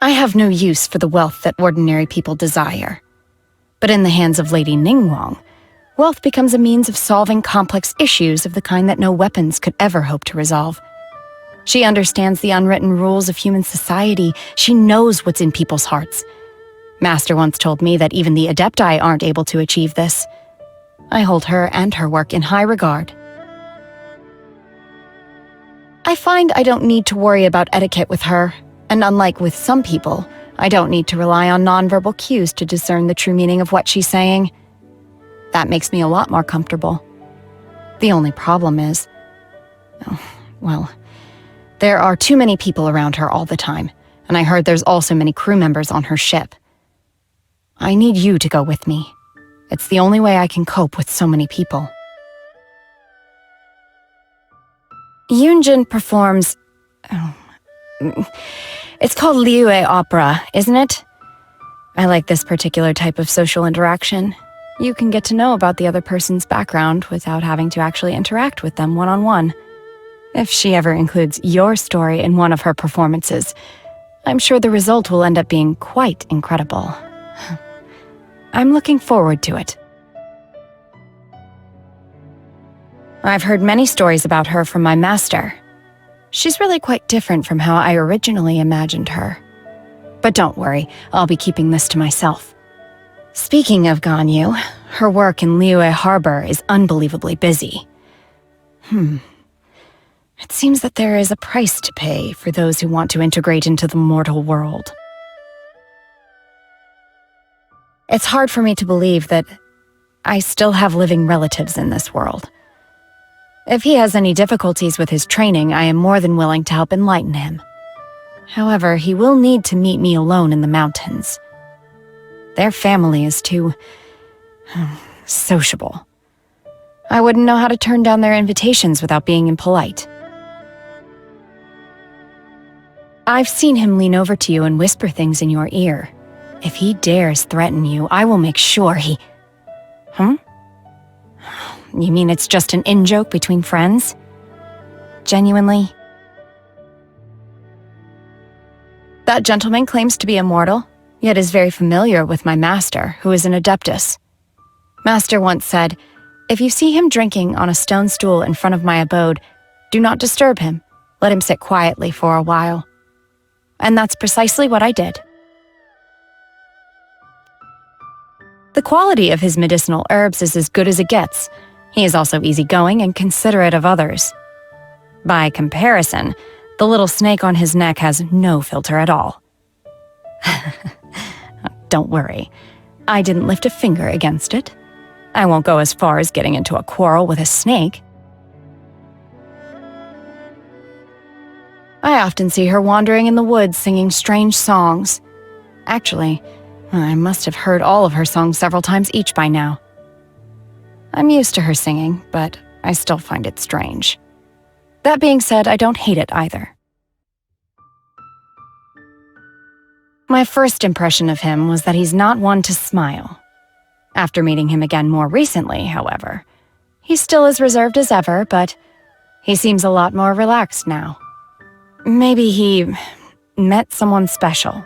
I have no use for the wealth that ordinary people desire. But in the hands of Lady Ningguang, wealth becomes a means of solving complex issues of the kind that no weapons could ever hope to resolve. She understands the unwritten rules of human society. She knows what's in people's hearts. Master once told me that even the adepti aren't able to achieve this. I hold her and her work in high regard. I find I don't need to worry about etiquette with her, and unlike with some people, I don't need to rely on nonverbal cues to discern the true meaning of what she's saying. That makes me a lot more comfortable. The only problem is, well, there are too many people around her all the time, and I heard there's also many crew members on her ship. I need you to go with me. It's the only way I can cope with so many people. Yunjin performs... it's called Liyue opera, isn't it? I like this particular type of social interaction. You can get to know about the other person's background without having to actually interact with them one-on-one. If she ever includes your story in one of her performances, I'm sure the result will end up being quite incredible. I'm looking forward to it. I've heard many stories about her from my master. She's really quite different from how I originally imagined her. But don't worry, I'll be keeping this to myself. Speaking of Ganyu, her work in Liyue Harbor is unbelievably busy. It seems that there is a price to pay for those who want to integrate into the mortal world. It's hard for me to believe that I still have living relatives in this world. If he has any difficulties with his training, I am more than willing to help enlighten him. However, he will need to meet me alone in the mountains. Their family is too... sociable. I wouldn't know how to turn down their invitations without being impolite. I've seen him lean over to you and whisper things in your ear. If he dares threaten you, I will make sure he... You mean it's just an in-joke between friends? Genuinely? That gentleman claims to be immortal, yet is very familiar with my master, who is an adeptus. Master once said, if you see him drinking on a stone stool in front of my abode, do not disturb him. Let him sit quietly for a while. And that's precisely what I did. The quality of his medicinal herbs is as good as it gets. He is also easygoing and considerate of others. By comparison, the little snake on his neck has no filter at all. Don't worry, I didn't lift a finger against it. I won't go as far as getting into a quarrel with a snake. I often see her wandering in the woods singing strange songs. Actually, I must have heard all of her songs several times each by now. I'm used to her singing, but I still find it strange. That being said, I don't hate it either. My first impression of him was that he's not one to smile. After meeting him again more recently, however, he's still as reserved as ever, but he seems a lot more relaxed now. Maybe he met someone special.